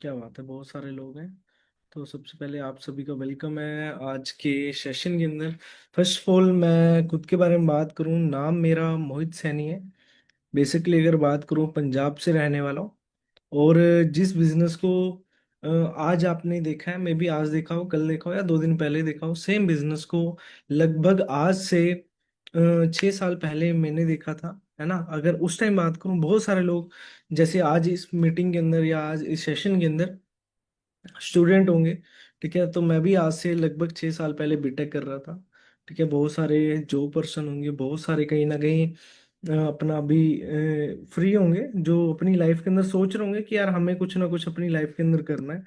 क्या बात है, बहुत सारे लोग हैं। तो सबसे पहले आप सभी का वेलकम है आज के सेशन के अंदर। फर्स्ट ऑफ ऑल मैं खुद के बारे में बात करूं, नाम मेरा मोहित सैनी है। बेसिकली अगर बात करूं, पंजाब से रहने वाला हूं। और जिस बिजनेस को आज आपने देखा है, मैं भी आज देखा हूँ, कल देखा हूँ या 2 दिन पहले देखा हूँ, सेम बिजनेस को लगभग आज से 6 साल पहले मैंने देखा था, है ना। अगर उस टाइम बात करूं, बहुत सारे लोग जैसे आज इस मीटिंग के अंदर या आज इस सेशन के अंदर स्टूडेंट होंगे। ठीक है, तो मैं भी आज से लगभग 6 साल पहले बीटेक कर रहा था। ठीक है, बहुत सारे जॉब पर्सन होंगे, बहुत सारे कहीं ना कहीं अपना अभी फ्री होंगे, जो अपनी लाइफ के अंदर सोच रहे होंगे कि यार हमें कुछ ना कुछ अपनी लाइफ के अंदर करना है।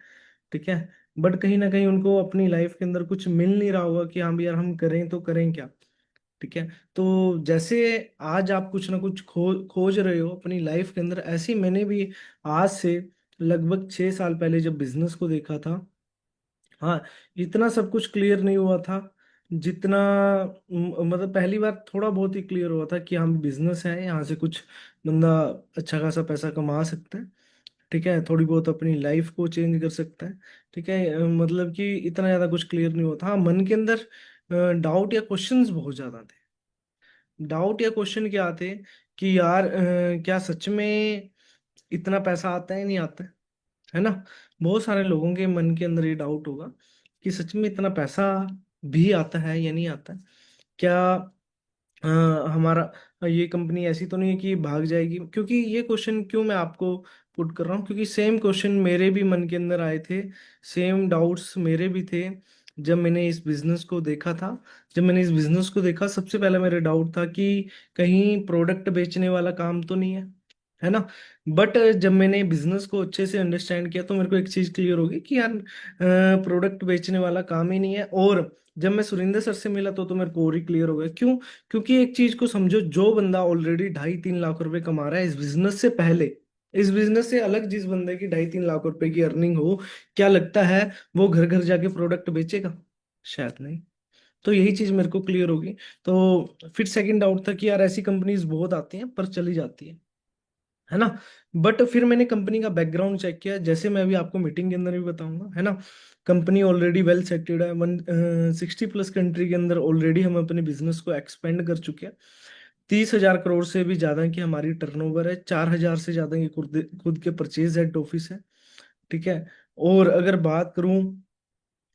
ठीक है, बट कहीं ना कहीं उनको अपनी लाइफ के अंदर कुछ मिल नहीं रहा होगा कि हाँ भी यार हम करें तो करें क्या। ठीक है, तो जैसे आज आप कुछ ना कुछ खोज रहे हो अपनी लाइफ के अंदर, ऐसे ही मैंने भी आज से लगभग 6 साल पहले जब बिजनेस को देखा था। हाँ, इतना सब कुछ क्लियर नहीं हुआ था जितना मतलब पहली बार थोड़ा बहुत ही क्लियर हुआ था कि हम बिजनेस है, यहाँ से कुछ बंदा अच्छा खासा पैसा कमा सकता है। ठीक है, थोड़ी बहुत अपनी लाइफ को चेंज कर सकता है। ठीक है, मतलब कि इतना ज्यादा कुछ क्लियर नहीं हुआ था। हाँ, मन के अंदर डाउट या क्वेश्चंस बहुत ज्यादा थे। डाउट या क्वेश्चन क्या आते कि यार क्या सच में इतना पैसा आता है नहीं आता है ना। बहुत सारे लोगों के मन के अंदर ये डाउट होगा कि सच में इतना पैसा भी आता है या नहीं आता है। क्या अ, हमारा ये कंपनी ऐसी तो नहीं है कि भाग जाएगी। क्योंकि ये क्वेश्चन क्यों मैं आपको पुट कर रहा हूँ, क्योंकि सेम क्वेश्चन मेरे भी मन के अंदर आए थे, सेम डाउट्स मेरे भी थे जब मैंने इस बिजनेस को देखा था। जब मैंने इस बिजनेस को देखा, सबसे पहले मेरा डाउट था कि कहीं प्रोडक्ट बेचने वाला काम तो नहीं है ना। बट जब मैंने बिजनेस को अच्छे से अंडरस्टैंड किया तो मेरे को एक चीज क्लियर होगी कि यार प्रोडक्ट बेचने वाला काम ही नहीं है। और जब मैं सुरिंदर सर से मिला तो मेरे को और ही क्लियर हो गया। क्यों? क्योंकि एक चीज को समझो, जो बंदा ऑलरेडी 2.5-3 लाख रुपए कमा रहा है इस बिजनेस से पहले, इस बिजनेस से अलग जिस बंदे की 2.5-3 लाख रुपए की अर्निंग हो, क्या लगता है वो घर घर जाके प्रोडक्ट बेचेगा? शायद नहीं। तो यही चीज मेरे को क्लियर होगी। तो फिर सेकंड डाउट था कि यार ऐसी कंपनीज बहुत आती हैं पर चली जाती है ना। बट फिर मैंने कंपनी का बैकग्राउंड चेक किया, जैसे मैं अभी आपको मीटिंग के अंदर भी बताऊंगा, है ना। कंपनी ऑलरेडी वेल सेटेड है, 160+ कंट्री के अंदर ऑलरेडी हम अपने बिजनेस को एक्सपेंड कर चुके हैं। 30,000 करोड़ से भी ज्यादा की हमारी टर्नओवर है, 4,000 से ज्यादा की खुद खुद के परचेज हेड ऑफिस है। ठीक है, और अगर बात करूं,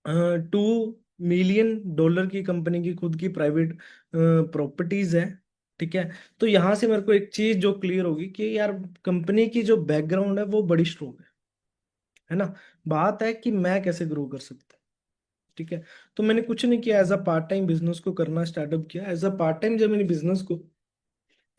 2 मिलियन डॉलर की कंपनी की खुद की प्राइवेट प्रॉपर्टीज है। ठीक है, तो यहां से मेरे को एक चीज जो क्लियर होगी कि यार कंपनी की जो बैकग्राउंड है वो बड़ी स्ट्रोंग है ना। बात है कि मैं कैसे ग्रो कर सकता हूँ। ठीक है, तो मैंने कुछ नहीं किया, as a part time business को करना स्टार्टअप किया। एज अ पार्ट टाइम जब मैंने बिजनेस को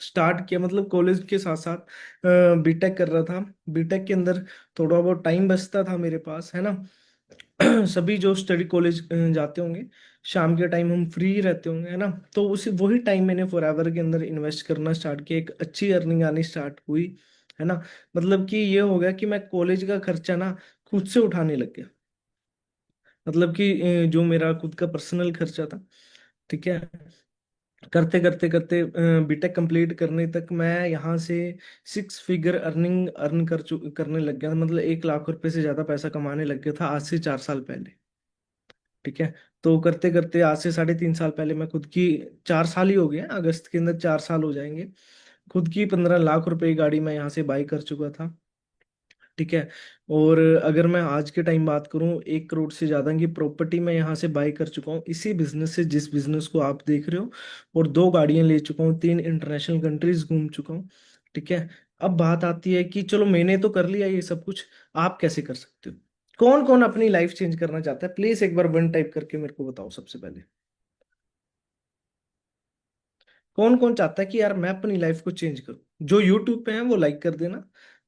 स्टार्ट किया, मतलब कॉलेज के साथ साथ बीटेक कर रहा था। बीटेक के अंदर थोड़ा बहुत टाइम बचता था मेरे पास, है ना। सभी जो स्टडी कॉलेज जाते होंगे, शाम के टाइम हम फ्री रहते होंगे, है ना। तो उसी वही टाइम मैंने फॉरएवर के अंदर इन्वेस्ट करना स्टार्ट किया, एक अच्छी अर्निंग आनी स्टार्ट हुई, है ना। मतलब कि ये हो गया कि मैं कॉलेज का खर्चा ना खुद से उठाने लग गया। मतलब कि जो मेरा खुद का पर्सनल खर्चा था, ठीक है, करते करते करते बीटेक कंप्लीट करने तक मैं यहाँ से 6 फिगर अर्निंग करने लग गया था। मतलब 1 लाख रुपए से ज्यादा पैसा कमाने लग गया था आज से 4 साल पहले। ठीक है, तो करते करते आज से 3.5 साल पहले मैं खुद की, 4 साल ही हो गए हैं, अगस्त के अंदर 4 साल हो जाएंगे, खुद की 15 लाख रुपए की गाड़ी मैं यहाँ से बाई कर चुका था। ठीक है, और अगर मैं आज के टाइम बात करूं, 1 करोड़ से ज्यादा की प्रॉपर्टी मैं यहाँ से बाई कर चुका हूँ इसी बिजनेस से, जिस बिजनेस को आप देख रहे हो। और 2 गाड़ियां ले चुका हूँ, 3 इंटरनेशनल कंट्रीज घूम चुका हूँ। ठीक है, अब बात आती है कि चलो मैंने तो कर लिया ये सब कुछ, आप कैसे कर सकते हो? कौन कौन अपनी लाइफ चेंज करना चाहता है? प्लीज एक बार वन टाइप करके मेरे को बताओ सबसे पहले। कौन कौन चाहता है कि यार मैं अपनी लाइफ को चेंज करूं? जो यूट्यूब पे है वो लाइक कर देना।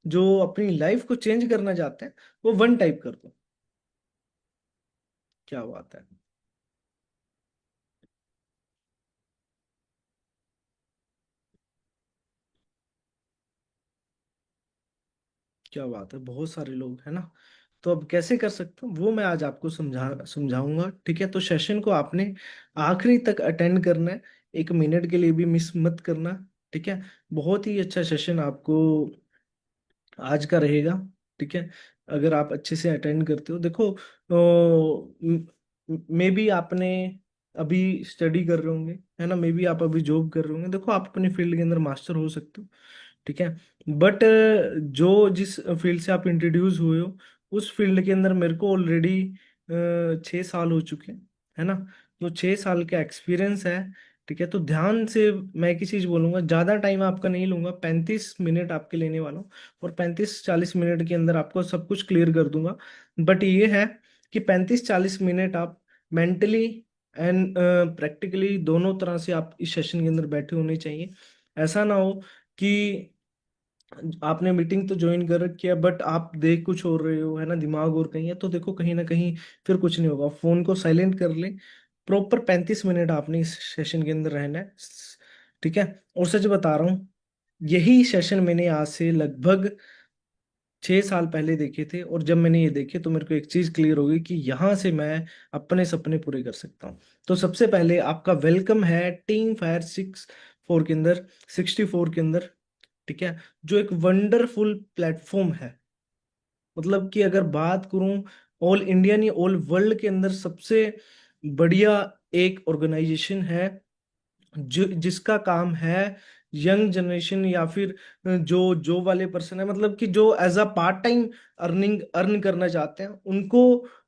जो अपनी लाइफ को चेंज करना चाहते हैं वो वन टाइप कर दो। क्या बात है, क्या बात है, बहुत सारे लोग हैं ना। तो अब कैसे कर सकते हो वो मैं आज आपको समझाऊंगा। ठीक है, तो सेशन को आपने आखिरी तक अटेंड करना है, 1 मिनट के लिए भी मिस मत करना। ठीक है, बहुत ही अच्छा सेशन आपको आज का रहेगा। ठीक है, अगर आप अच्छे से अटेंड करते हो। देखो मे बी आपने अभी स्टडी कर रहे होंगे, है ना, मे बी आप अभी जॉब कर रहे होंगे, देखो आप अपने फील्ड के अंदर मास्टर हो सकते हो, ठीक है। बट जो जिस फील्ड से आप इंट्रोड्यूस हुए हो, उस फील्ड के अंदर मेरे को ऑलरेडी 6 साल हो चुके हैं, है ना। तो 6 साल का एक्सपीरियंस है, ठीक है। तो ध्यान से मैं एक ही चीज बोलूंगा, ज्यादा टाइम आपका नहीं लूंगा, 35 मिनट आपके लेने वाला हूँ, और 35-40 मिनट के अंदर आपको सब कुछ क्लियर कर दूंगा। बट ये है कि 35-40 मिनट आप मेंटली एंड प्रैक्टिकली दोनों तरह से आप इस सेशन के अंदर बैठे होने चाहिए। ऐसा ना हो कि आपने मीटिंग तो ज्वाइन कर रखी है बट आप देख कुछ और रहे हो, है ना, दिमाग और कहीं है, तो देखो कहीं ना कहीं फिर कुछ नहीं होगा। फोन को साइलेंट कर ले। प्रॉपर 35 मिनट आपने इस सेशन के अंदर रहना है, ठीक है। और सच बता रहा हूँ, यही सेशन मैंने आज से लगभग 6 साल पहले देखे थे, और जब मैंने ये देखे तो मेरे को एक चीज क्लियर हो गई कि यहाँ से मैं अपने सपने पूरे कर सकता हूँ। तो सबसे पहले आपका वेलकम है टीम फायर 64 के अंदर, 64 के अंदर, ठीक है, जो एक वंडरफुल प्लेटफॉर्म है। मतलब कि अगर बात करूं, ऑल इंडिया नहीं, ऑल वर्ल्ड के अंदर सबसे बढ़िया एक ऑर्गेनाइजेशन है, जो जिसका काम है यंग जनरेशन या फिर जो जॉब वाले पर्सन है, मतलब कि जो as a part time earn करना चाहते हैं, उनको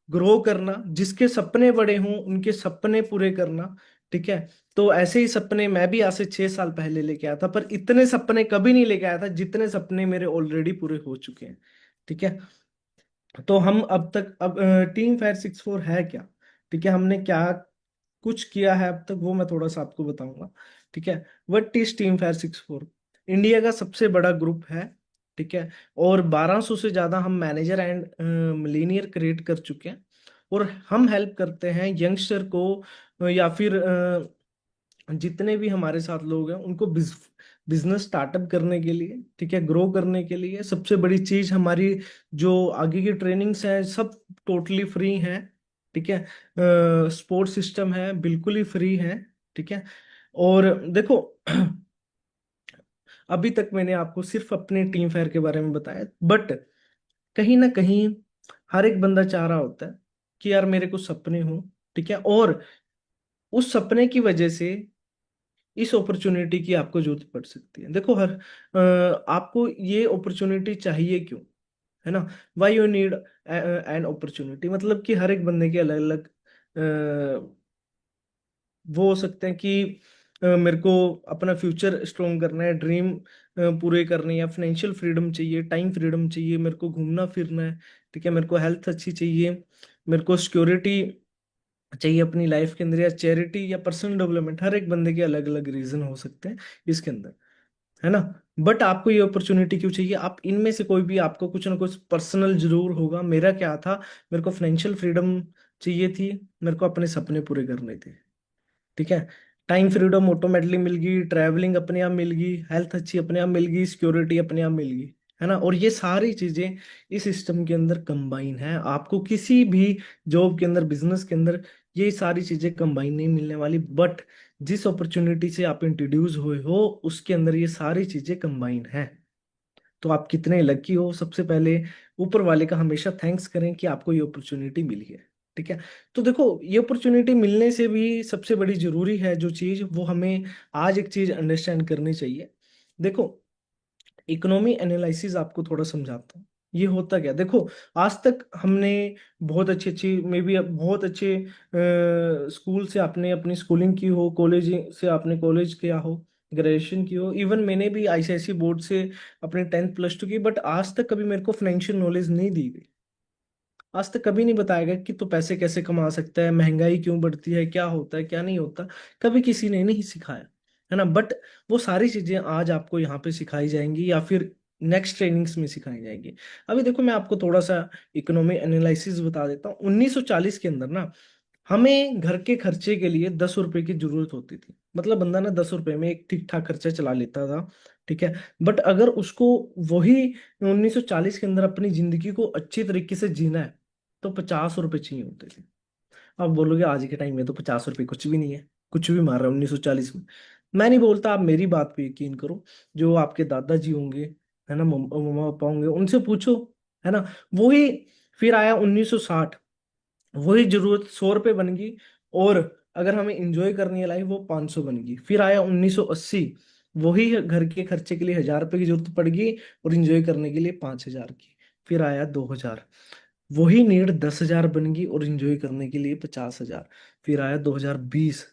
ग्रो करना, जिसके सपने बड़े हों उनके सपने पूरे करना, ठीक है। तो ऐसे ही सपने मैं भी आज से 6 साल पहले लेके आया था, पर इतने सपने कभी नहीं लेके आया था जितने सपने मेरे ऑलरेडी पूरे हो चुके हैं, ठीक है। तो हम अब टीम फायर 64 है क्या, ठीक है, हमने क्या कुछ किया है अब तक, वो मैं थोड़ा सा आपको बताऊंगा, ठीक है। What is team fire 64? India का सबसे बड़ा ग्रुप है, ठीक है, और 1200 से ज्यादा हम मैनेजर एंड मिलीनियर क्रिएट कर चुके हैं, और हम हेल्प करते हैं यंगस्टर को, या फिर जितने भी हमारे साथ लोग हैं उनको बिजनेस स्टार्टअप करने के लिए, ठीक है, ग्रो करने के लिए। सबसे बड़ी चीज हमारी जो आगे की ट्रेनिंग्स है सब टोटली फ्री हैं, ठीक है। सपोर्ट सिस्टम है, बिल्कुल ही फ्री है, ठीक है। और देखो अभी तक मैंने आपको सिर्फ अपने टीम फेयर के बारे में बताया, बट कहीं ना कहीं हर एक बंदा चाह रहा होता है कि यार मेरे कुछ सपने हों, ठीक है, और उस सपने की वजह से इस अपॉर्चुनिटी की आपको जरूरत पड़ सकती है। देखो आपको ये अपॉर्चुनिटी चाहिए क्यों, है ना, why you need an opportunity, मतलब कि हर एक बंदे के अलग अलग वो हो सकते हैं कि मेरे को अपना फ्यूचर स्ट्रोंग करना है, ड्रीम पूरे करने, या फाइनेंशियल फ्रीडम चाहिए, टाइम फ्रीडम चाहिए, मेरे को घूमना फिरना है, ठीक है, मेरे को हेल्थ अच्छी चाहिए, मेरे को सिक्योरिटी चाहिए अपनी लाइफ के अंदर, या चैरिटी, या पर्सनल डेवलपमेंट। हर एक बंदे के अलग अलग रीजन हो सकते हैं इसके अंदर, है ना। बट आपको ये अपॉर्चुनिटी क्यों चाहिए? आप इनमें से कोई भी, आपको कुछ ना कुछ पर्सनल जरूर होगा। मेरा क्या था, मेरे को फाइनेंशियल फ्रीडम चाहिए थी, मेरे को अपने सपने पूरे करने थे, ठीक है। टाइम फ्रीडम ऑटोमेटिकली मिल गई, ट्रैवलिंग अपने आप मिल गई, हेल्थ अच्छी अपने आप मिल गई, सिक्योरिटी अपने आप मिल गई, है ना। और ये सारी चीजें इस सिस्टम के अंदर कंबाइन है। आपको किसी भी जॉब के अंदर, बिजनेस के अंदर ये सारी चीजें कंबाइन नहीं मिलने वाली, बट जिस अपॉर्चुनिटी से आप इंट्रोड्यूस हुए हो उसके अंदर ये सारी चीजें कंबाइन है। तो आप कितने लकी हो, सबसे पहले ऊपर वाले का हमेशा थैंक्स करें कि आपको ये अपॉर्चुनिटी मिली है, ठीक है। तो देखो ये अपॉर्चुनिटी मिलने से भी सबसे बड़ी जरूरी है जो चीज, वो हमें आज एक चीज अंडरस्टैंड करनी चाहिए। देखो इकोनॉमी एनालिसिस आपको थोड़ा समझाता हूँ, ये होता क्या। देखो आज तक हमने बहुत अच्छी अच्छी, मे बी बहुत अच्छे स्कूल से आपने अपनी स्कूलिंग की हो, कॉलेज से आपने कॉलेज किया हो, ग्रेजुएशन की हो, इवन मैंने भी आईसीआईसी बोर्ड से अपने 10th+2 की, बट आज तक कभी मेरे को फाइनेंशियल नॉलेज नहीं दी गई। आज तक कभी नहीं बताया गया कि तू पैसे कैसे कमा सकता है, महंगाई क्यों बढ़ती है, क्या होता है क्या नहीं होता, कभी किसी ने नहीं सिखाया, है ना। बट वो सारी चीजें आज आपको यहाँ पे सिखाई जाएंगी, या फिर नेक्स्ट ट्रेनिंग्स में सिखाई जाएंगी। अभी देखो मैं आपको थोड़ा सा इकोनॉमी एनालिसिस बता देता हूँ। 1940 के अंदर ना हमें घर के खर्चे के लिए 10 रुपए की जरूरत होती थी, मतलब बंदा ना 10 रुपए में एक ठीक ठाक खर्चा चला लेता था, ठीक है। बट अगर उसको वही 1940 के अंदर अपनी जिंदगी को अच्छी तरीके से जीना है तो 50 रुपए चाहिए होते थे। आप बोलोगे आज के टाइम में तो 50 रुपए कुछ भी नहीं है, कुछ भी मार रहा है 1940 में। मैं नहीं बोलता, आप मेरी बात पे यकीन करो, जो आपके दादाजी होंगे, है ना, मम्मा पापा होंगे, उनसे पूछो, है ना। वही फिर आया 1960, वही जरूरत 100 रुपये बन गई, और अगर हमें इंजॉय करनी है लाइफ वो 500 बन गई। फिर आया 1980, वही घर के खर्चे के लिए 1000 रुपये की जरूरत पड़ गई, और इंजॉय करने के लिए 5000 की। फिर आया 2000, वही नीड 10,000 बन गई, और इंजॉय करने के लिए 50,000। फिर आया 2020,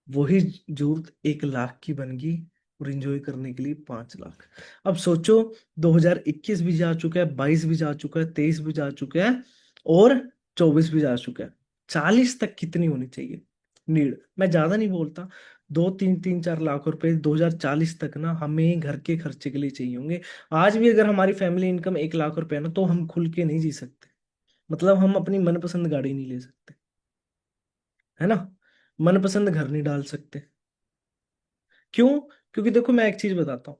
वही जरूरत 1 लाख की बन गई, और इंजॉय करने के लिए 5 लाख। अब सोचो, 2021 भी जा चुका है, 22 भी जा चुका है, 23 भी जा चुका है, और 24 भी जा चुका है। 40 तक कितनी होनी चाहिए नीड? मैं ज्यादा नहीं बोलता, 2 3 3 4 लाख रुपए 2040 तक ना हमें घर के खर्चे के लिए चाहिए होंगे। आज भी अगर हमारी फैमिली इनकम 1 लाख रुपए है ना, तो हम खुल के नहीं जी सकते। मतलब हम अपनी मनपसंद गाड़ी नहीं ले सकते, है ना, मनपसंद घर नहीं डाल सकते। क्यों? क्योंकि देखो मैं एक चीज बताता हूँ,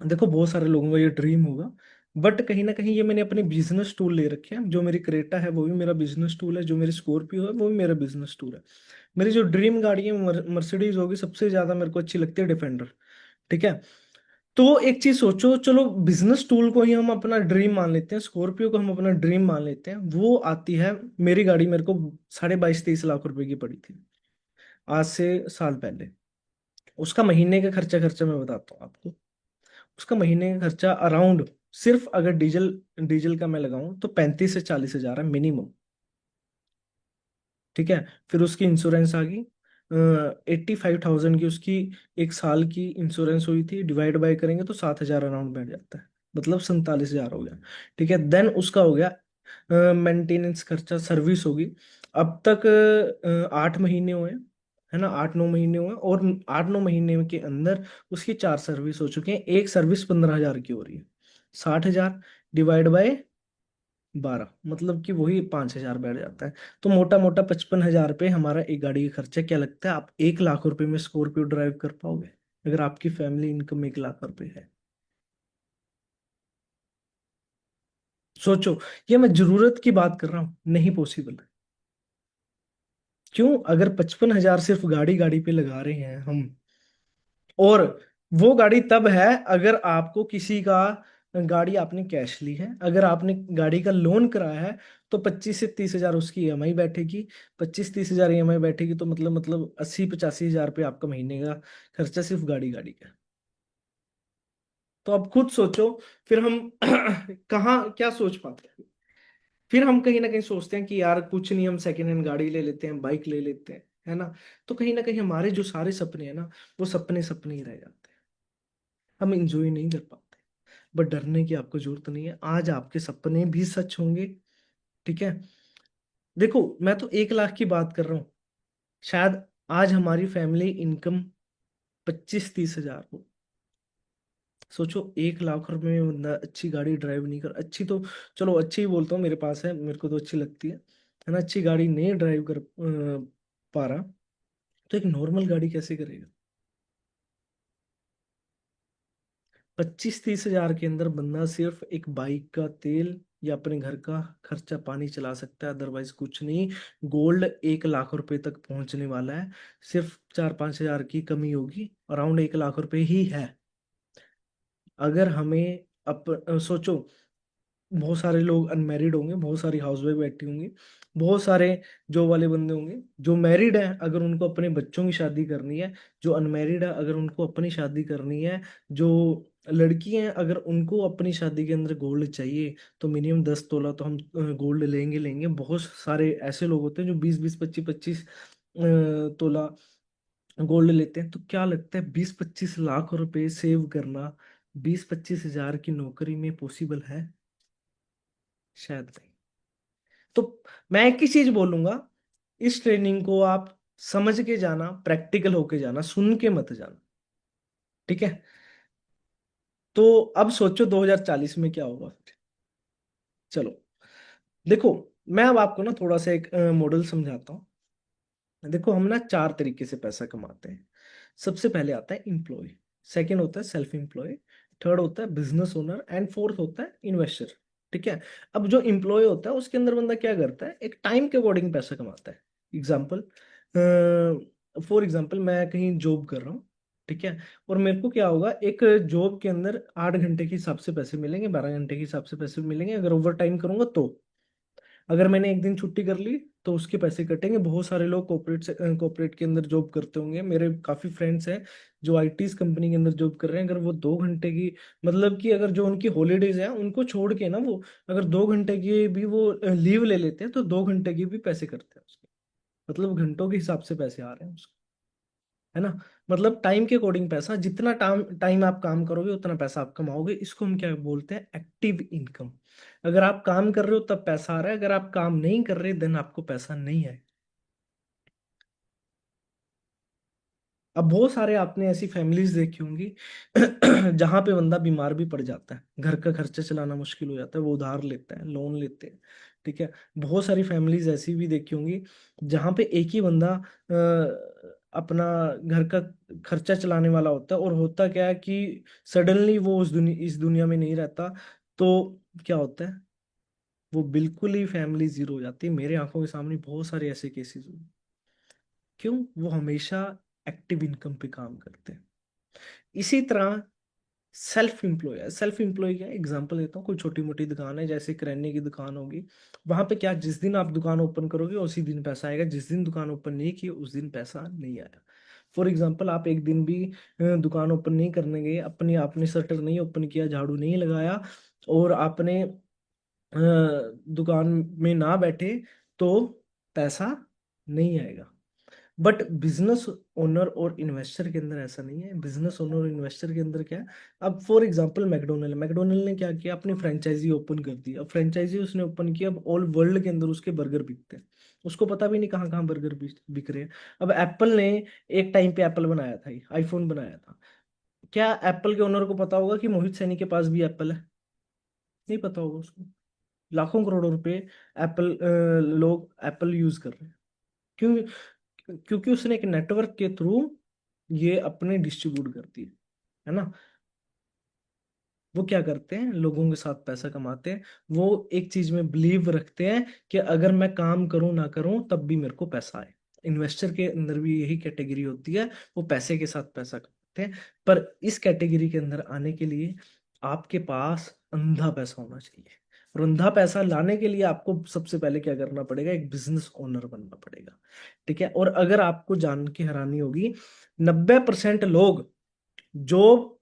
देखो बहुत सारे लोगों का ये ड्रीम होगा, बट कहीं ना कहीं ये मैंने अपने बिजनेस टूल ले रखे हैं। जो मेरी क्रेटा है वो भी मेरा बिजनेस टूल है, जो मेरी स्कॉर्पियो है वो भी मेरा बिजनेस टूल है। मेरी जो ड्रीम गाड़ी है मर्सिडीज होगी, सबसे ज्यादा मेरे को अच्छी लगती है डिफेंडर। ठीक है। तो एक चीज सोचो, चलो बिजनेस टूल को ही हम अपना ड्रीम मान लेते हैं, स्कॉर्पियो को हम अपना ड्रीम मान लेते हैं, वो आती है। मेरी गाड़ी मेरे को 22 23 लाख रुपए की पड़ी थी, आज से साल पहले। उसका महीने का खर्चा खर्चा मैं बताता हूँ आपको। उसका महीने का खर्चा अराउंड, सिर्फ अगर डीजल डीजल का मैं लगाऊं तो 35 से 40 हजार है मिनिमम। ठीक है। फिर उसकी इंश्योरेंस आ गई, 85,000 की उसकी 1 साल की इंश्योरेंस हुई थी, डिवाइड बाय करेंगे तो 7,000 अराउंड बैठ जाता है, मतलब 47,000 हो गया। ठीक है। देन उसका हो गया मेंटेनेंस खर्चा, सर्विस होगी। अब तक 8 महीने हुए, है ना, 8 9 महीने हुए, और 8 9 महीने के अंदर उसकी 4 सर्विस हो चुकी हैं। एक सर्विस 15,000 की हो रही है, 60,000 डिवाइड बाय 12, मतलब कि वही 5,000 बैठ जाता है। तो मोटा मोटा 55,000 रुपये हमारा एक गाड़ी का खर्चा। क्या लगता है आप 1 लाख रुपए में स्कॉर्पियो ड्राइव कर पाओगे, अगर आपकी फैमिली इनकम 1 लाख रुपए है? सोचो, ये मैं जरूरत की बात कर रहा हूँ, नहीं पॉसिबल। क्यों? अगर 55,000 सिर्फ गाड़ी गाड़ी पे लगा रहे हैं हम, और वो गाड़ी तब है अगर आपको किसी का, गाड़ी आपने कैश ली है, अगर आपने गाड़ी का लोन कराया है, तो 25 से 30 हजार उसकी ईएमआई बैठेगी। 25 30 हजार ईएमआई बैठेगी, तो मतलब 80 85 हजार रुपये आपका महीने का खर्चा सिर्फ गाड़ी गाड़ी का। तो अब खुद सोचो, फिर हम कहाँ क्या सोच पाते हैं? फिर हम कहीं ना कहीं सोचते हैं कि यार कुछ नहीं, हम सेकेंड हैंड गाड़ी ले लेते हैं, बाइक ले लेते हैं, है ना। तो कहीं ना कहीं हमारे जो सारे सपने हैं ना, वो सपने सपने ही रह जाते हैं, हम इंजॉय नहीं कर पाते। बट डरने की आपको जरूरत नहीं है, आज आपके सपने भी सच होंगे। ठीक है। देखो मैं तो 1 लाख की बात कर रहा हूँ, शायद आज हमारी फैमिली इनकम 25 30 हजार हो। सोचो, 1 लाख रुपए में बंदा अच्छी गाड़ी ड्राइव नहीं कर, अच्छी तो चलो अच्छी ही बोलता हूँ, मेरे पास है, मेरे को तो अच्छी लगती है ना, अच्छी गाड़ी नहीं ड्राइव कर पा रहा, तो एक नॉर्मल गाड़ी कैसे करेगा? 25 30 हजार के अंदर बंदा सिर्फ एक बाइक का तेल या अपने घर का खर्चा पानी चला सकता है, अदरवाइज कुछ नहीं। गोल्ड 1 लाख रुपए तक पहुंचने वाला है, सिर्फ 4 5 हजार की कमी होगी, अराउंड 1 लाख रुपए ही है। अगर हमें सोचो, बहुत सारे लोग अनमैरिड होंगे, बहुत सारी हाउसवाइफ बैठी होंगी, बहुत सारे जॉब वाले बंदे होंगे। जो मैरिड है अगर उनको अपने बच्चों की शादी करनी है, जो अनमैरिड है अगर उनको अपनी शादी करनी है, जो लड़की हैं अगर उनको अपनी शादी के अंदर गोल्ड चाहिए, तो मिनिमम 10 तोला तो हम गोल्ड लेंगे लेंगे। बहुत सारे ऐसे लोग होते हैं जो 20 20 25 25 तोला गोल्ड लेते हैं। तो क्या लगता है 20 25 लाख रुपए सेव करना 20 25 हजार की नौकरी में पॉसिबल है? शायद नहीं। तो मैं एक ही चीज बोलूंगा, इस ट्रेनिंग को आप समझ के जाना, प्रैक्टिकल होके जाना, सुन के मत जाना। ठीक है। तो अब सोचो 2040 में क्या होगा फिर। चलो देखो, मैं अब आपको ना थोड़ा सा एक मॉडल समझाता हूँ। देखो हम ना 4 तरीके से पैसा कमाते हैं। सबसे पहले आता है इम्प्लॉय, सेकंड होता है सेल्फ एम्प्लॉय, थर्ड होता है बिजनेस ओनर, एंड फोर्थ होता है इन्वेस्टर। ठीक है। अब जो इम्प्लॉय होता है उसके अंदर बंदा क्या करता है, एक टाइम के अकॉर्डिंग पैसा कमाता है। एग्जाम्पल, फॉर एग्जाम्पल मैं कहीं जॉब कर रहा हूँ, ठीक है। और मेरे को क्या होगा, एक जॉब के अंदर 8 घंटे के हिसाब से पैसे मिलेंगे, 12 घंटे के हिसाब से पैसे मिलेंगे अगर ओवर टाइम करूंगा तो। अगर मैंने एक दिन छुट्टी कर ली तो उसके पैसे कटेंगे। बहुत सारे लोग कॉर्पोरेट से कॉर्पोरेट के अंदर जॉब करते होंगे, मेरे काफी फ्रेंड्स हैं जो आईटीज कंपनी के अंदर जॉब कर रहे हैं। अगर वो 2 घंटे की, मतलब कि अगर जो उनकी हॉलीडेज है उनको छोड़ के ना, वो अगर 2 घंटे की भी वो लीव ले लेते हैं तो 2 घंटे की भी पैसे करते हैं उसके, मतलब घंटों के हिसाब से पैसे आ रहे हैं उसके, है ना। मतलब टाइम के अकॉर्डिंग पैसा, जितना टाइम टाइम आप काम करोगे उतना पैसा आप कमाओगे। इसको हम क्या बोलते हैं, एक्टिव इनकम। अगर आप काम कर रहे हो तब पैसा आ रहा है, अगर आप काम नहीं कर रहे देन आपको पैसा नहीं है। अब बहुत सारे आपने ऐसी फैमिलीज देखी होंगी जहां पे बंदा बीमार भी पड़ जाता है, घर का खर्चा चलाना मुश्किल हो जाता है, वो उधार लेते हैं, लोन लेते हैं। ठीक है। बहुत सारी फैमिलीज ऐसी भी देखी होंगी जहां पे एक ही बंदा अपना घर का खर्चा चलाने वाला होता है, और होता क्या है कि सडनली वो इस दुनिया में नहीं रहता, तो क्या होता है, वो बिल्कुल ही फैमिली जीरो हो जाती है। मेरे आंखों के सामने बहुत सारे ऐसे केसेस हुए। क्यों? वो हमेशा एक्टिव इनकम पे काम करते हैं। इसी तरह सेल्फ एम्प्लॉय है। सेल्फ एम्प्लॉय का एग्जांपल देता हूँ, कोई छोटी मोटी दुकान है, जैसे किराने की दुकान होगी, वहां पे क्या, जिस दिन आप दुकान ओपन करोगे उसी दिन पैसा आएगा, जिस दिन दुकान ओपन नहीं की उस दिन पैसा नहीं आया। फॉर एग्जाम्पल, आप एक दिन भी दुकान ओपन नहीं करने गए, अपनी आपने शटर नहीं ओपन किया, झाड़ू नहीं लगाया, और आपने दुकान में ना बैठे, तो पैसा नहीं आएगा। बट बिजनेस ओनर और इन्वेस्टर के अंदर ऐसा नहीं है। बिजनेस ओनर और इन्वेस्टर के अंदर क्या है, अब फॉर एग्जांपल मैकडोनल्ड, मैकडोनल्ड ने क्या किया, अपनी फ्रेंचाइजी ओपन कर दी। अब फ्रेंचाइजी उसने ओपन किया, अब ऑल वर्ल्ड के अंदर उसके बर्गर बिकते हैं। उसको पता भी नहीं कहाँ कहाँ बर्गर बिक रहे हैं। अब एप्पल ने, एक टाइम पे एप्पल बनाया था, आईफोन बनाया था, क्या एप्पल के ओनर को पता होगा कि मोहित सैनी के पास भी एप्पल है? नहीं पता होगा उसको। लाखों करोड़ों रुपए एप्पल लोग एप्पल यूज कर रहे हैं। क्यों? क्योंकि उसने एक नेटवर्क के थ्रू ये अपने डिस्ट्रीब्यूट करती है ना। वो क्या करते हैं, लोगों के साथ पैसा कमाते हैं। वो एक चीज में बिलीव रखते हैं कि अगर मैं काम करूं ना करूं तब भी मेरे को पैसा आए। इन्वेस्टर के अंदर भी यही कैटेगरी होती है, वो पैसे के साथ पैसा कमाते हैं। पर इस कैटेगरी के अंदर आने के लिए आपके पास अंधा पैसा होना चाहिए। और अंधा पैसा लाने के लिए आपको सबसे पहले क्या करना पड़ेगा, एक बिजनेस ओनर बनना पड़ेगा। ठीक है। और अगर आपको जान के हैरानी होगी, 90% लोग जो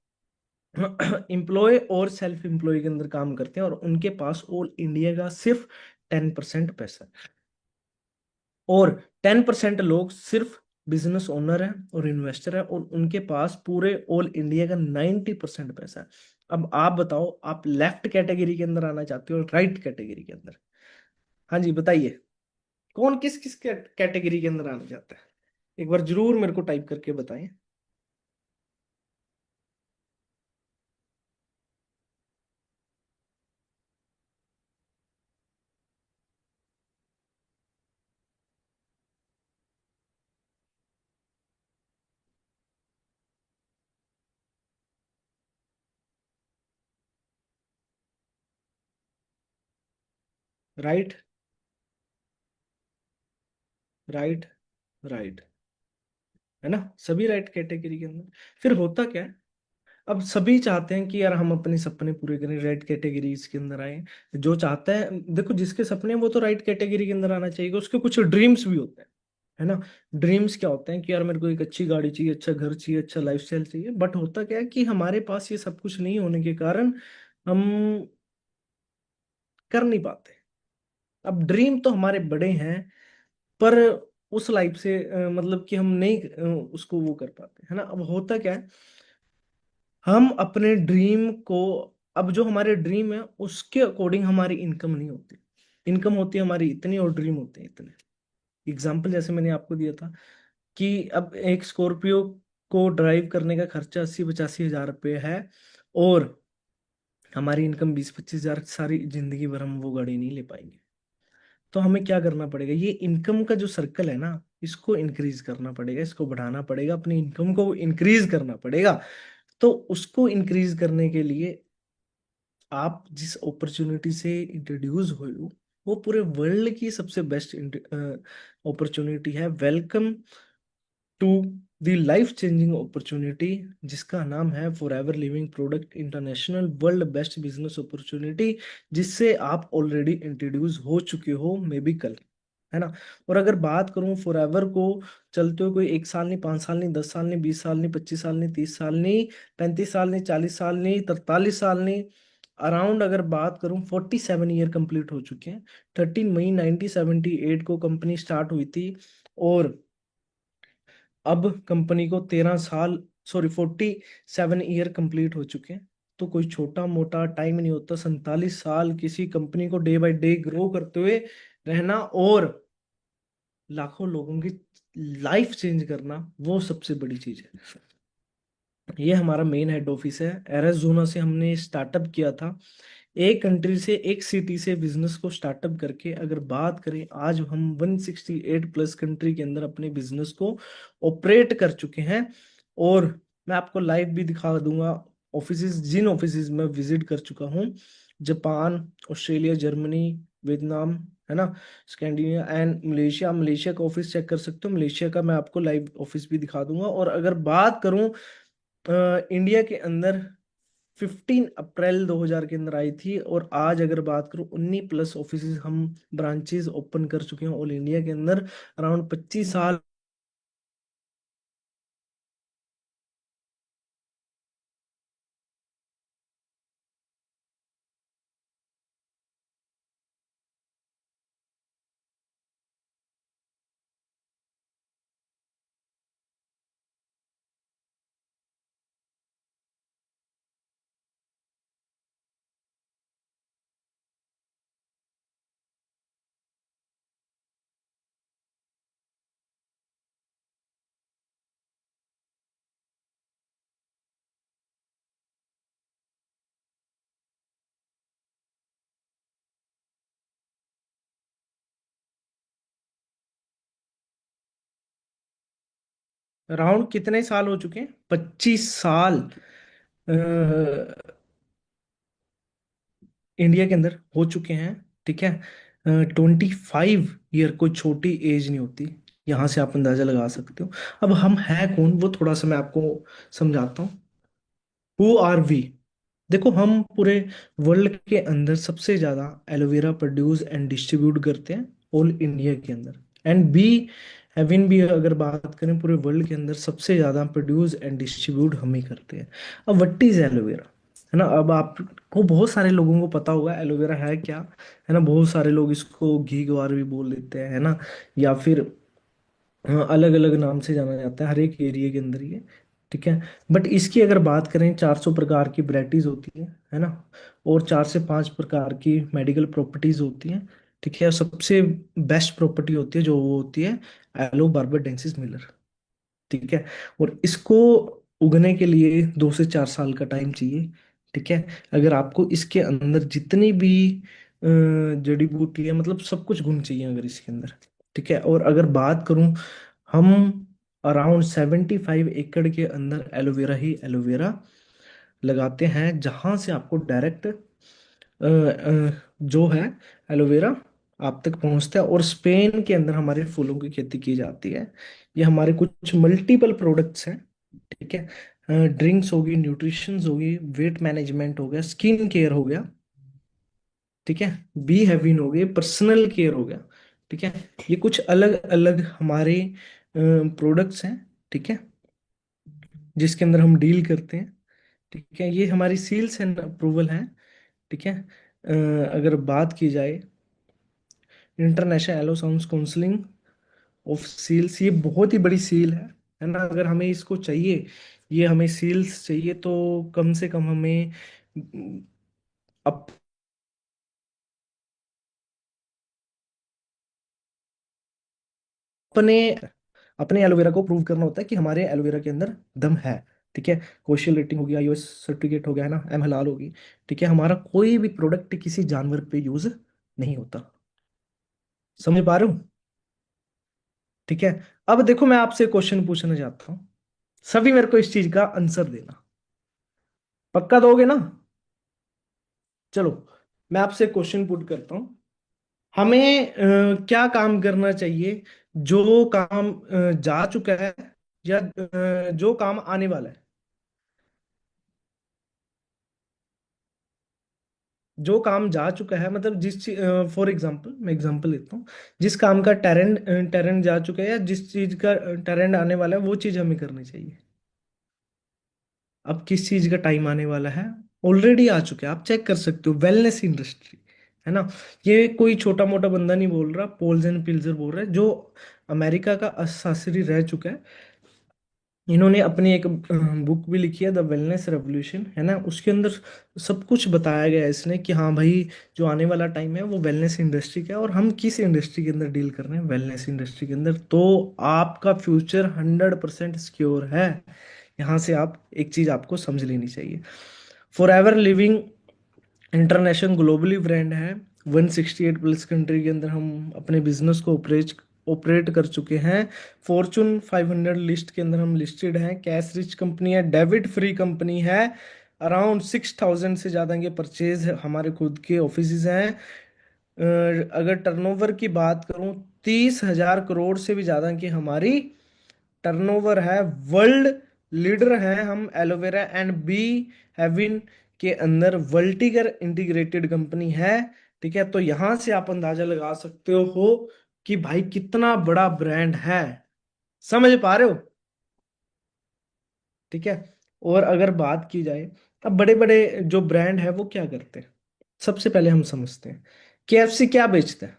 एम्प्लॉय और सेल्फ एम्प्लॉय के अंदर काम करते हैं, और उनके पास ऑल इंडिया का सिर्फ 10% पैसा है। और 10% लोग सिर्फ बिजनेस ओनर है और इन्वेस्टर है, और उनके पास पूरे ऑल इंडिया का 90% पैसा है। अब आप बताओ, आप लेफ्ट कैटेगरी के अंदर आना चाहते हो, राइट कैटेगरी के अंदर? हाँ जी, बताइए, कौन किस किस कैटेगरी के अंदर आना चाहता है? एक बार जरूर मेरे को टाइप करके बताएं। राइट, राइट, राइट, है ना, सभी राइट कैटेगरी के अंदर। फिर होता क्या है, अब सभी चाहते हैं कि यार हम अपने सपने पूरे करें, राइट कैटेगरीज के अंदर आए। जो चाहता है, देखो जिसके सपने हैं वो तो राइट कैटेगरी के अंदर आना चाहिए, उसके कुछ ड्रीम्स भी होते हैं, है ना। ड्रीम्स क्या होते हैं कि यार मेरे को एक अच्छी गाड़ी चाहिए, अच्छा घर चाहिए, अच्छा लाइफस्टाइल चाहिए। बट होता क्या है कि हमारे पास ये सब कुछ नहीं होने के कारण हम कर नहीं पाते। अब ड्रीम तो हमारे बड़े हैं, पर उस लाइफ से मतलब कि हम नहीं उसको वो कर पाते, है ना। अब होता क्या है, हम अपने ड्रीम को, अब जो हमारे ड्रीम है उसके अकॉर्डिंग हमारी इनकम नहीं होती। इनकम होती है हमारी इतनी और ड्रीम होते हैं इतने। एग्जाम्पल जैसे मैंने आपको दिया था कि अब एक स्कॉर्पियो को ड्राइव करने का खर्चा 80-85 हजार रुपये है, और हमारी इनकम 20-25 हजार, सारी जिंदगी भर हम वो गाड़ी नहीं ले पाएंगे। तो हमें क्या करना पड़ेगा, ये इनकम का जो सर्कल है ना, इसको इंक्रीज करना पड़ेगा, इसको बढ़ाना पड़ेगा, अपनी इनकम को इंक्रीज करना पड़ेगा। तो उसको इंक्रीज करने के लिए आप जिस अपॉर्चुनिटी से इंट्रोड्यूस हुए हो, वो पूरे वर्ल्ड की सबसे बेस्ट अपॉर्चुनिटी है। Welcome to the life changing opportunity, जिसका नाम है Forever Living product international world best business opportunity, जिससे आप ऑलरेडी इंट्रोड्यूस हो चुके हो मे बी कल, है ना। और अगर बात करूं फॉर एवर को, चलते हुए कोई 1 साल नहीं, 5 साल नहीं, 10 साल नहीं, 20 साल नहीं, 25 साल नहीं, 30 साल नहीं, 35 साल नहीं, 40 साल नहीं, 43 साल नहीं, अराउंड अगर बात करूं 47 ईयर कंप्लीट हो चुके हैं। 13 मई 1978 को कंपनी स्टार्ट हुई थी, और अब कंपनी को 13 साल, सॉरी 47 ईयर कंप्लीट हो चुके हैं। तो कोई छोटा मोटा टाइम नहीं होता, 47 साल किसी कंपनी को डे बाय डे ग्रो करते हुए रहना, और लाखों लोगों की लाइफ चेंज करना, वो सबसे बड़ी चीज है। ये हमारा मेन हेड ऑफिस है, एरिज़ोना से हमने स्टार्टअप किया था। एक कंट्री से, एक सिटी से बिजनेस को स्टार्टअप करके अगर बात करें, आज हम 168 प्लस कंट्री के अंदर अपने बिजनेस को ऑपरेट कर चुके हैं। और मैं आपको लाइव भी दिखा दूंगा ऑफिसेज, जिन ऑफिसेज में विजिट कर चुका हूँ। जापान, ऑस्ट्रेलिया, जर्मनी, वियतनाम, है ना, स्कैंडिनेविया एंड मलेशिया। मलेशिया का ऑफिस चेक कर सकते हो, मलेशिया का मैं आपको लाइव ऑफिस भी दिखा दूंगा। और अगर बात करूं इंडिया के अंदर, 15 अप्रैल 2000 के अंदर आई थी, और आज अगर बात करूं 19 प्लस ऑफिसेज हम ब्रांचेस ओपन कर चुके हैं ऑल इंडिया के अंदर। अराउंड 25 साल अराउंड कितने साल हो चुके हैं? 25 साल इंडिया के अंदर हो चुके हैं। ठीक है, 25 ईयर कोई छोटी एज नहीं होती, यहाँ से आप अंदाजा लगा सकते हो। अब हम हैं कौन, वो थोड़ा सा मैं आपको समझाता हूँ। Who are we? देखो, हम पूरे वर्ल्ड के अंदर सबसे ज्यादा एलोवेरा प्रोड्यूस एंड डिस्ट्रीब्यूट करते हैं ऑल इंडिया के अंदर। एंड बी हेविन भी अगर बात करें, पूरे वर्ल्ड के अंदर सबसे ज्यादा प्रोड्यूस एंड डिस्ट्रीब्यूट हम ही करते हैं। अब व्हाट इज एलोवेरा, है ना। अब आपको बहुत सारे लोगों को पता होगा एलोवेरा है क्या, है ना। बहुत सारे लोग इसको घी ग्वार भी बोल देते हैं, है ना, या फिर अलग अलग नाम से जाना जाता है हर एक एरिया के अंदर ये। ठीक है, बट इसकी अगर बात करें, 400 प्रकार की वैरायटीज होती है ना, और 4 से 5 प्रकार की मेडिकल प्रॉपर्टीज होती हैं। ठीक है, और सबसे बेस्ट प्रॉपर्टी होती है जो वो होती है एलो बार्बाडेंसिस मिलर। ठीक है, और इसको उगने के लिए 2 से 4 साल का टाइम चाहिए। ठीक है, अगर आपको इसके अंदर जितनी भी जड़ी बूटी है, मतलब सब कुछ गुण चाहिए अगर इसके अंदर। ठीक है, और अगर बात करूं, हम अराउंड 75 एकड़ के अंदर एलोवेरा ही एलोवेरा लगाते हैं, जहां से आपको डायरेक्ट जो है एलोवेरा आप तक पहुंचता है। और स्पेन के अंदर हमारे फूलों की खेती की जाती है। ये हमारे कुछ मल्टीपल प्रोडक्ट्स हैं। ठीक है, ड्रिंक्स होगी, न्यूट्रिशंस होगी, वेट मैनेजमेंट हो गया, स्किन केयर हो गया। ठीक है, बी हेविन हो गए, पर्सनल केयर हो गया। ठीक है, ये कुछ अलग अलग हमारे प्रोडक्ट्स हैं। ठीक है, जिसके अंदर हम डील करते हैं। ठीक है, ये हमारी सील्स एंड अप्रूवल है। ठीक है, अगर बात की जाए, international aloe sounds counselling of seals, ये बहुत ही बड़ी सील है ना। अगर हमें इसको चाहिए, ये हमें सील्स चाहिए, तो कम से कम हमें अपने अपने एलोवेरा को प्रूव करना होता है कि हमारे एलोवेरा के अंदर दम है। ठीक है, कोशियल रेटिंग होगी, आईओएस सर्टिफिकेट हो गया, है ना, एम हलाल होगी। ठीक है, हमारा कोई भी प्रोडक्ट किसी जानवर पे यूज नहीं होता। समझ पा रहे हो? ठीक है, अब देखो मैं आपसे क्वेश्चन पूछना चाहता हूँ, सभी मेरे को इस चीज का आंसर देना, पक्का दोगे ना? चलो, मैं आपसे क्वेश्चन पुट करता हूँ। हमें क्या काम करना चाहिए जो काम जा चुका है, या जो काम आने वाला है, जो काम जा चुका है, मतलब जिस चीज, फॉर एग्जांपल मैं एग्जांपल लेता हूँ, जिस काम का टैलेंट जा चुका है या जिस चीज का टैलेंट आने वाला है वो चीज हमें करनी चाहिए। अब किस चीज का टाइम आने वाला है, ऑलरेडी आ चुका है, आप चेक कर सकते हो, वेलनेस इंडस्ट्री, है ना। ये कोई छोटा मोटा बंदा नहीं बोल रहा, पोल्स एंड पिल्जर बोल रहा है, जो अमेरिका का अशास्त्री रह चुका है। इन्होंने अपनी एक बुक भी लिखी है, द वेलनेस रेवोल्यूशन, है ना। उसके अंदर सब कुछ बताया गया है इसने कि हाँ भाई, जो आने वाला टाइम है वो वेलनेस इंडस्ट्री का है, और हम किस इंडस्ट्री के अंदर डील कर रहे हैं, वेलनेस इंडस्ट्री के अंदर। तो आपका फ्यूचर 100% सिक्योर है। यहाँ से आप एक चीज आपको समझ लेनी चाहिए। For ever living international globally brand है। 168 प्लस कंट्री के अंदर हम अपने बिजनेस को ऑपरेट ऑपरेट कर चुके हैं। फॉर्चून 500 लिस्ट के अंदर हम लिस्टेड हैं। कैश रिच कंपनी है, डेबिट फ्री कंपनी है। अराउंड 6,000 से ज़्यादा के परचेज हमारे खुद के ऑफिस हैं। अगर टर्नओवर की बात करूं, 30,000 करोड़ से भी ज़्यादा की हमारी टर्नओवर है। वर्ल्ड लीडर है हम एलोवेरा एंड बी हेविन के अंदर, वर्टिकल इंटीग्रेटेड कंपनी है। ठीक है, तो यहां से आप अंदाजा लगा सकते हो कि भाई कितना बड़ा ब्रांड है। समझ पा रहे हो? ठीक है। और अगर बात की जाए, अब बड़े बड़े जो ब्रांड है वो क्या करते हैं, सबसे पहले हम समझते हैं। केएफसी क्या बेचता है,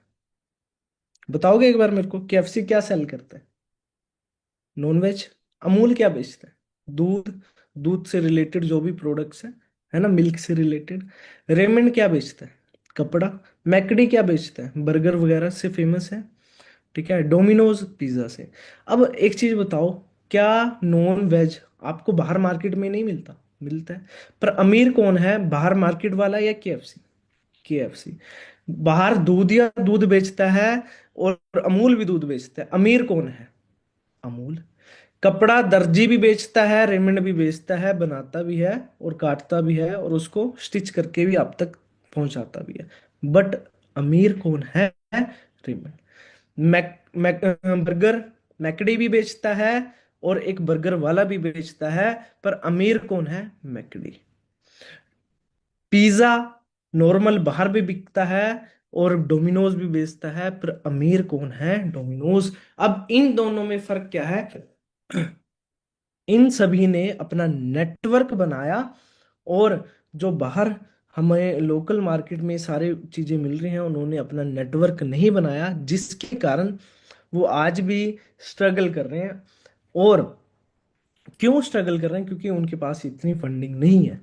बताओगे एक बार मेरे को, केएफसी क्या सेल करता है? Non veg. अमूल क्या बेचता है? दूध। दूध से रिलेटेड जो भी प्रोडक्ट्स हैं, है ना, मिल्क से रिलेटेड। रेमंड क्या बेचता है? कपड़ा। मैकडी क्या बेचता है? बर्गर वगैरह से फेमस है। ठीक है, डोमिनोज पिज्जा से। अब एक चीज बताओ, क्या नॉन वेज आपको बाहर मार्केट में नहीं मिलता? मिलता है। पर अमीर कौन है, बाहर मार्केट वाला या केएफसी? केएफसी। बाहर दूध या दूध बेचता है, और अमूल भी दूध बेचता है, अमीर कौन है? अमूल। कपड़ा दर्जी भी बेचता है, रेमंड भी बेचता है, बनाता भी है और काटता भी है, और उसको स्टिच करके भी आप तक पहुंचाता भी है। बट अमीर कौन है? रेमंड। बर्गर मैकडी भी बेचता है, और एक बर्गर वाला भी बेचता है, पर अमीर कौन है? मैकडी। पिज्जा नॉर्मल बाहर भी बिकता है, और डोमिनोज भी बेचता है, पर अमीर कौन है? डोमिनोज। अब इन दोनों में फर्क क्या है? इन सभी ने अपना नेटवर्क बनाया, और जो बाहर हमें लोकल मार्केट में सारी चीजें मिल रही हैं, उन्होंने अपना नेटवर्क नहीं बनाया, जिसके कारण वो आज भी स्ट्रगल कर रहे हैं। और क्यों स्ट्रगल कर रहे हैं? क्योंकि उनके पास इतनी फंडिंग नहीं है।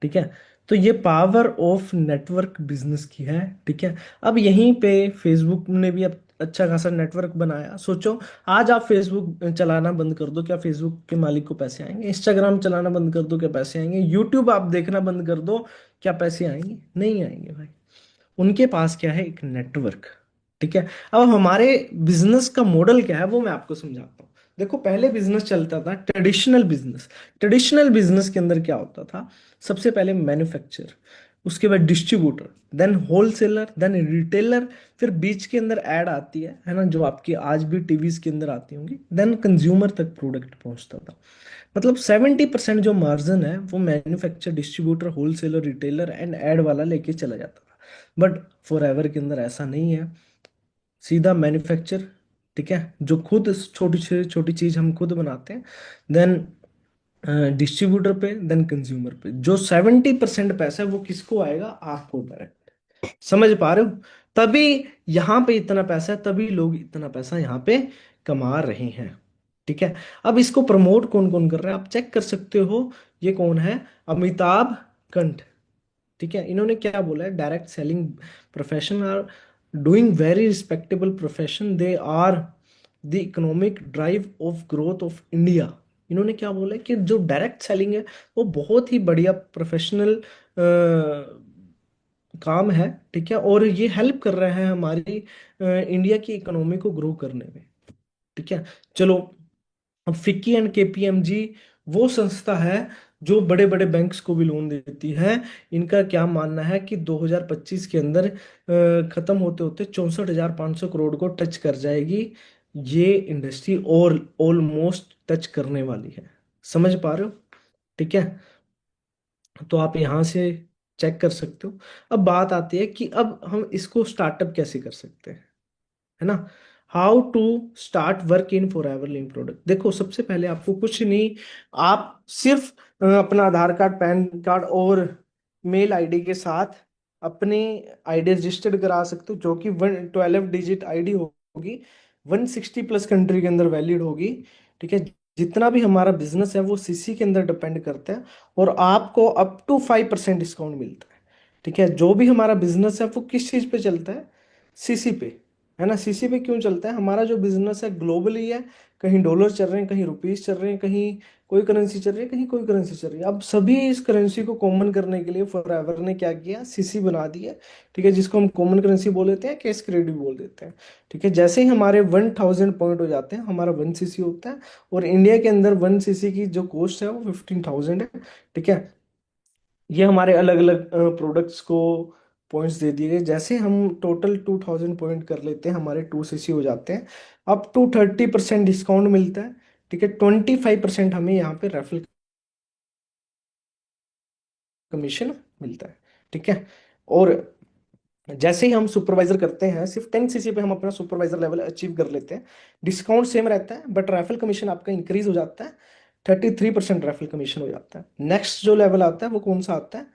ठीक है, तो ये पावर ऑफ नेटवर्क बिजनेस की है। ठीक है। अब यहीं पे फेसबुक ने भी अब अच्छा खासा नेटवर्क बनाया। सोचो, आज आप फेसबुक चलाना बंद कर दो, क्या फेसबुक के मालिक को पैसे आएंगे? इंस्टाग्राम चलाना बंद कर दो, क्या पैसे आएंगे? यूट्यूब आप देखना बंद कर दो, क्या पैसे आएंगे? नहीं आएंगे भाई। उनके पास क्या है? एक नेटवर्क। ठीक है। अब हमारे बिजनेस का मॉडल क्या है वो मैं आपको समझाता हूँ। देखो, पहले बिजनेस चलता था ट्रेडिशनल बिजनेस। ट्रेडिशनल बिजनेस के अंदर क्या होता था? सबसे पहले मैन्युफैक्चर, उसके बाद distributor, then wholesaler, then retailer, फिर बीच के अंदर ऐड आती है ना, जो आपकी आज भी टीवीज के अंदर आती होंगी, देन कंज्यूमर तक प्रोडक्ट पहुंचता था। मतलब 70% जो मार्जिन है वो manufacture, distributor, wholesaler, retailer and ad वाला लेके चला जाता था। बट फॉर एवर के अंदर ऐसा नहीं है, सीधा मैन्युफैक्चर। ठीक है, जो खुद छोटी से छोटी चीज हम खुद बनाते हैं, देन डिस्ट्रीब्यूटर पे, देन कंज्यूमर पे। जो 70% पैसा है वो किसको आएगा? आपको डायरेक्ट। समझ पा रहे हो? तभी यहाँ पे इतना पैसा है, तभी लोग इतना पैसा यहाँ पे कमा रहे हैं। ठीक है। अब इसको प्रमोट कौन कौन कर रहा है आप चेक कर सकते हो। ये कौन है? अमिताभ कंठ। ठीक है, इन्होंने क्या बोला है? Direct selling profession are doing very respectable profession, they are the economic drive of growth of India. इन्होंने क्या बोला है कि जो डायरेक्ट सेलिंग है वो बहुत ही बढ़िया प्रोफेशनल काम है। ठीक है, और ये हेल्प कर रहा है हमारी इंडिया की इकोनॉमी को ग्रो करने में। ठीक है, चलो। अब फिक्की एंड केपीएमजी वो संस्था है जो बड़े बड़े बैंक्स को भी लोन देती है। इनका क्या मानना है कि 2025 के अंदर खत्म होते होते 64,500 करोड़ को टच कर जाएगी ये इंडस्ट्री, और ऑलमोस्ट टच करने वाली है। समझ पा रहे हो? ठीक है, तो आप यहाँ से चेक कर सकते हो। अब बात आती है कि अब हम इसको स्टार्टअप कैसे कर सकते हैं, है ना। How to start work in Forever Living product. देखो, सबसे पहले आपको कुछ नहीं, आप सिर्फ अपना आधार कार्ड, पैन कार्ड और मेल आईडी के साथ अपनी आईडी रजिस्टर्ड करा सकते हो, जो कि 112 डिजिट आईडी होगी, 160+ कंट्री के अंदर वैलिड होगी। ठीक है, जितना भी हमारा बिजनेस है वो सीसी के अंदर डिपेंड करता है, और आपको अप टू 5% डिस्काउंट मिलता है। ठीक है, जो भी हमारा बिजनेस है वो किस चीज पे चलता है? सीसी पे, है ना। सीसी पे क्यों चलता है? हमारा जो बिजनेस है ग्लोबली है, कहीं डॉलर चल रहे हैं, कहीं रुपीस चल रहे हैं, कहीं कोई करेंसी चल रही है, कहीं कोई करेंसी चल रही है। अब सभी इस करेंसी को कॉमन करने के लिए फॉरएवर ने क्या किया? सीसी बना दी है। ठीक है, जिसको हम कॉमन करेंसी बोल देते हैं, कैश क्रेडिट बोल देते हैं। ठीक है, जैसे ही हमारे 1000 पॉइंट हो जाते हैं, हमारा 1 सीसी होता है, और इंडिया के अंदर 1 सीसी की जो कॉस्ट है वो 15,000 है। ठीक है, ये हमारे अलग अलग प्रोडक्ट्स को पॉइंट्स दे दिए गए। जैसे हम टोटल 2000 पॉइंट कर लेते हैं, हमारे 2 सीसी हो जाते हैं। अप टू 30% डिस्काउंट मिलता है। ठीक है, 25% हमें यहाँ पे रेफरल कमीशन मिलता है। ठीक है, और जैसे ही हम सुपरवाइजर करते हैं, सिर्फ 10 सीसी पे हम अपना सुपरवाइजर लेवल अचीव कर लेते हैं। डिस्काउंट सेम रहता है, बट रेफरल कमीशन आपका इंक्रीज हो जाता है, 33% रेफरल कमीशन हो जाता है। नेक्स्ट जो लेवल आता है वो कौन सा आता है?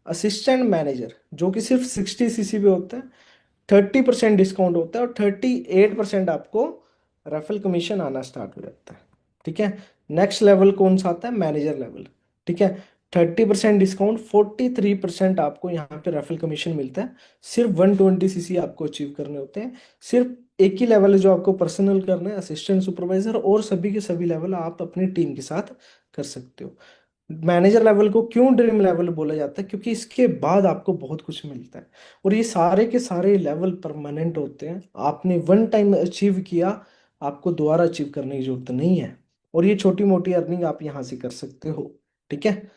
असिस्टेंट मैनेजर, जो कि सिर्फ 60 सीसी पे होता है। 30% डिस्काउंट होता है, और 38% आपको रेफरल कमीशन आना स्टार्ट हो जाता है। ठीक है, नेक्स्ट लेवल कौन सा आता है? Manager level. ठीक है, 30% डिस्काउंट, 43% आपको यहाँ पे रेफरल कमीशन मिलता है। सिर्फ 120 सीसी आपको अचीव करने होते हैं। सिर्फ एक ही लेवल है जो आपको पर्सनल करना है, असिस्टेंट सुपरवाइजर, और सभी के सभी लेवल आप अपनी टीम के साथ कर सकते हो। मैनेजर लेवल को क्यों ड्रीम लेवल बोला जाता है? क्योंकि इसके बाद आपको बहुत कुछ मिलता है, और ये सारे के सारे लेवल परमानेंट होते हैं। आपने वन टाइम अचीव किया, आपको दोबारा अचीव करने की जरूरत नहीं है, और ये छोटी मोटी अर्निंग आप यहाँ से कर सकते हो। ठीक है,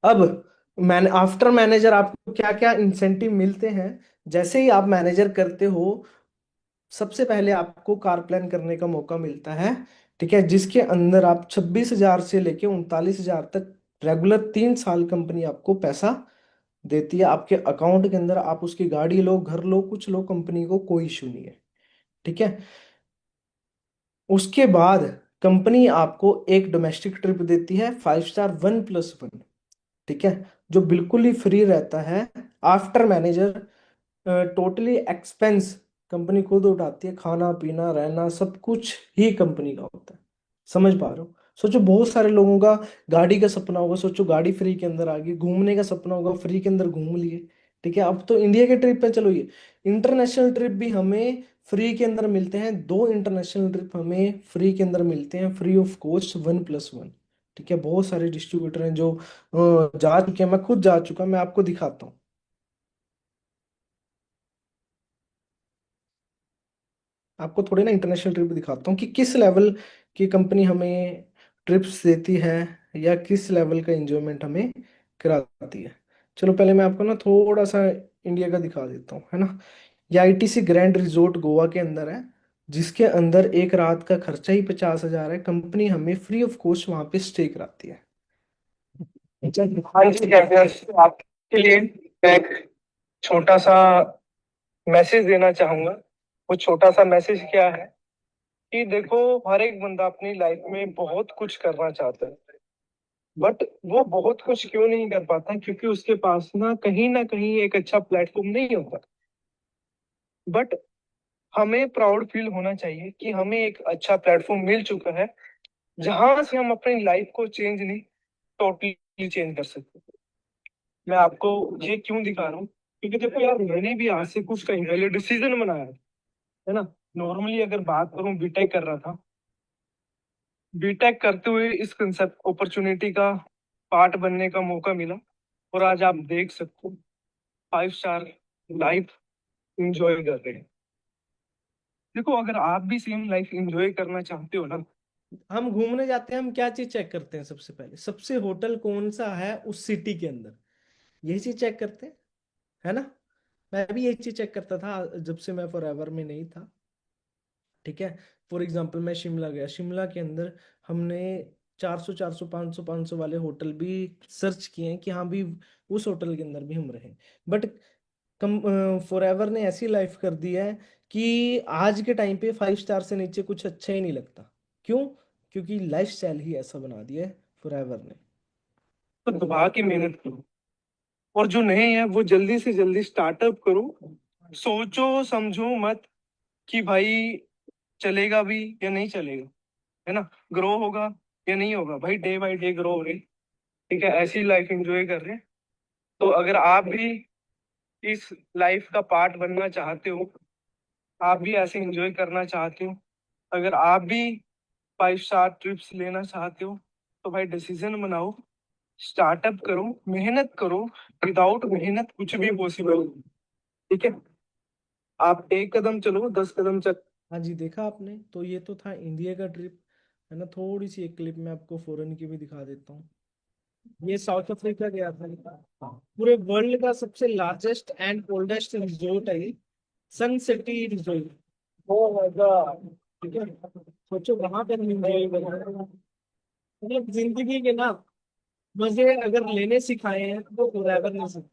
अब मैंने आफ्टर मैनेजर आपको क्या क्या इंसेंटिव मिलते हैं? जैसे ही आप मैनेजर करते हो, सबसे पहले आपको कार प्लान करने का मौका मिलता है। ठीक है, जिसके अंदर आप 26,000 से लेके 39,000 तक रेगुलर 3 साल कंपनी आपको पैसा देती है आपके अकाउंट के अंदर। आप उसकी गाड़ी लो, घर लो, कुछ लो, कंपनी को कोई इशू नहीं है। ठीक है, उसके बाद कंपनी आपको एक डोमेस्टिक ट्रिप देती है, 5 स्टार 1+1। ठीक है, जो बिल्कुल ही फ्री रहता है। After manager totally expense company खुद उठाती है, खाना पीना रहना सब कुछ ही कंपनी का होता है। समझ पा रहे हो? सोचो, बहुत सारे लोगों का गाड़ी का सपना होगा, सोचो गाड़ी फ्री के अंदर आ गई। घूमने का सपना होगा, फ्री के अंदर घूम लिए। ठीक है, अब तो इंडिया के ट्रिप पे चलो, ये इंटरनेशनल ट्रिप भी हमें फ्री के अंदर मिलते हैं। 2 इंटरनेशनल ट्रिप हमें फ्री के अंदर मिलते हैं, फ्री ऑफ कॉस्ट, 1+1। ठीक है, बहुत सारे डिस्ट्रीब्यूटर हैं जो जा चुके हैं, मैं खुद जा चुका, मैं आपको दिखाता हूँ। आपको थोड़ी ना इंटरनेशनल ट्रिप दिखाता हूँ कि किस लेवल की कंपनी हमें ट्रिप्स देती है, या किस लेवल का एंजॉयमेंट हमें कराती है। चलो, पहले मैं आपको ना थोड़ा सा इंडिया का दिखा देता हूँ, है ना। ये आईटीसी ग्रैंड रिजोर्ट गोवा के अंदर है, जिसके अंदर एक रात का खर्चा ही 50,000 है। कंपनी हमें फ्री ऑफ कॉस्ट वहां पे स्टे कराती है। अच्छा, हाँ जी कैप्टन, आपके लिए मैं एक छोटा सा मैसेज देना चाहूंगा। वो छोटा सा मैसेज क्या है कि देखो, हर एक बंदा अपनी लाइफ में बहुत कुछ करना चाहता है, बट वो बहुत कुछ क्यों नहीं कर पाता? क्योंकि उसके पास ना कहीं एक अच्छा प्लेटफॉर्म नहीं होता। बट हमें प्राउड फील होना चाहिए कि हमें एक अच्छा प्लेटफॉर्म मिल चुका है, जहां से हम अपनी लाइफ को चेंज नहीं, टोटली चेंज कर सकते हैं। मैं आपको ये क्यों दिखा रहा हूँ? क्योंकि देखो यार, मैंने भी आज से कुछ टाइम पहले डिसीजन बनाया है ना। नॉर्मली अगर बात करूं, बीटेक कर रहा था। बीटेक करते हुए इस कंसेप्ट अपॉर्चुनिटी का पार्ट बनने का मौका मिला, और आज आप देख सकते हो 5 स्टार लाइफ इंजॉय कर रहे हैं। देखो, अगर आप भी सेम लाइफ इंजॉय करना चाहते हो ना, हम घूमने जाते हैं, हम क्या चीज चेक करते हैं? सबसे पहले, सबसे होटल कौन सा है उस सिटी के अंदर, यही चीज चेक करते हैं, है ना। मैं भी यही चीज चेक करता था जब से मैं फॉरएवर में नहीं था। ठीक है। फॉर एग्जांपल मैं शिमला गया, शिमला के अंदर हमने 400 400 500 500 वाले होटल भी सर्च किए हैं कि हाँ भी उस होटल के अंदर भी हम रहें। बट कम फॉरएवर ने ऐसी लाइफ कर दी है कि आज के टाइम पे 5 स्टार से नीचे कुछ अच्छा ही नहीं लगता। क्यों? क्योंकि लाइफ स्टाइल ही ऐसा बना दिया है फॉरएवर ने। तो दबा के मेहनत करो, और जो नहीं है वो जल्दी से जल्दी स्टार्टअप करो। सोचो समझो मत कि भाई चलेगा भी या नहीं चलेगा, है ना, ग्रो होगा या नहीं होगा, भाई डे बाय डे ग्रो हो रही, ठीक है, ऐसी लाइफ एंजॉय कर रहे हैं। तो अगर आप भी इस लाइफ का पार्ट बनना चाहते हो, आप भी ऐसे एंजॉय करना चाहते हो, अगर आप भी 5 स्टार ट्रिप्स लेना चाहते हो, तो भाई डिसीजन बनाओ, स्टार्टअप करो, मेहनत करो। विदाउट मेहनत कुछ भी पॉसिबल, ठीक है। आप एक कदम चलो 10 कदम चल। हाँ जी, देखा आपने, तो ये तो था इंडिया का ट्रिप, है ना। थोड़ी सी एक क्लिप में आपको फॉरेन की भी दिखा देता हूँ। ये साउथ अफ्रीका गया था। पूरे वर्ल्ड का सबसे लार्जेस्ट एंड ओल्डेस्ट रिजोर्ट है ये, sun city resort. Oh my god, ठीक है। सोचो वहां पे हम एंजॉय कर रहे हैं। मतलब जिंदगी के ना मजे अगर लेने सिखाए हैं तो फॉरएवर नहीं सिखाए,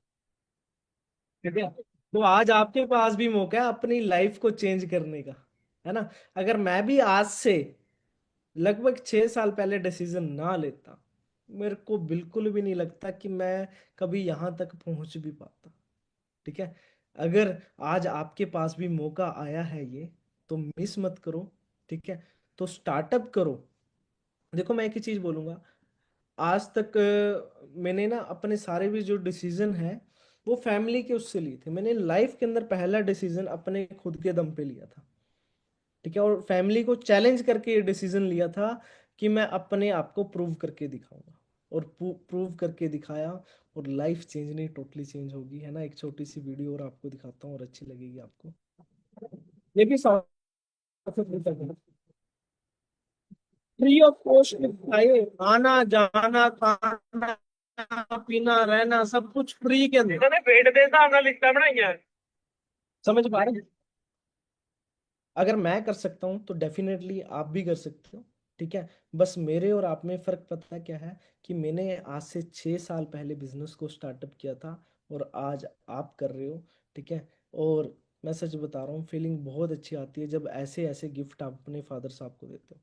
ठीक है। तो आज आपके पास भी मौका है अपनी लाइफ को चेंज करने का, है ना। अगर मैं भी आज से लगभग 6 साल पहले डिसीजन ना लेता, मेरे को बिल्कुल भी नहीं लगता कि मैं कभी यहां तक पहुंच भी पाता, ठीक है। अगर आज आपके पास भी मौका आया है ये, तो मिस मत करो, ठीक है। तो स्टार्टअप करो। देखो मैं एक ही चीज बोलूंगा, आज तक मैंने ना अपने सारे भी जो डिसीजन है वो फैमिली के उससे लिए थे। मैंने लाइफ के अंदर पहला डिसीजन अपने खुद के दम पे लिया था, ठीक है। और फैमिली को चैलेंज करके ये डिसीजन लिया था कि मैं अपने आप को प्रूव करके दिखाऊंगा, और प्रूव करके दिखाया, और लाइफ चेंज नहीं टोटली चेंज होगी, है ना। एक छोटी सी वीडियो और आपको दिखाता हूँ, और अच्छी लगेगी आपको। ये भी साउथ अफ्रीका का, फ्री ऑफ कॉस्ट दिखाइए, आना जाना खाना पीना रहना सब कुछ फ्री के अंदर। इन्होंने पेट दे हिसाब नाल लिस्टां बनाइयां। समझ पा रहे हैं? अगर मैं कर सकता हूँ तो डेफिनेटली आप भी कर सकते हो, ठीक है। बस मेरे और आप में फर्क पता है क्या है, कि मैंने आज से 6 साल पहले बिजनेस को स्टार्टअप किया था, और आज आप कर रहे हो, ठीक है। और मैं सच बता रहा हूँ, फीलिंग बहुत अच्छी आती है जब ऐसे ऐसे गिफ्ट आप अपने फादर साहब को देते हो,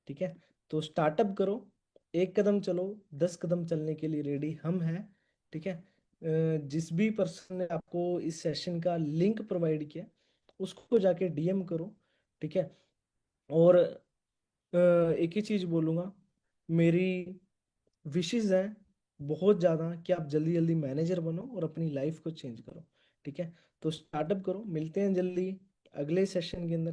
ठीक है। तो स्टार्टअप करो, एक कदम चलो, 10 कदम चलने के लिए रेडी हम हैं, ठीक है। जिस भी पर्सन ने आपको इस सेशन का लिंक प्रोवाइड किया, उसको जाके डीएम करो, ठीक है। और एक ही चीज बोलूंगा, मेरी विशेस हैं बहुत ज़्यादा कि आप जल्दी जल्दी मैनेजर बनो और अपनी लाइफ को चेंज करो, ठीक है। तो स्टार्टअप करो, मिलते हैं जल्दी अगले सेशन के अंदर।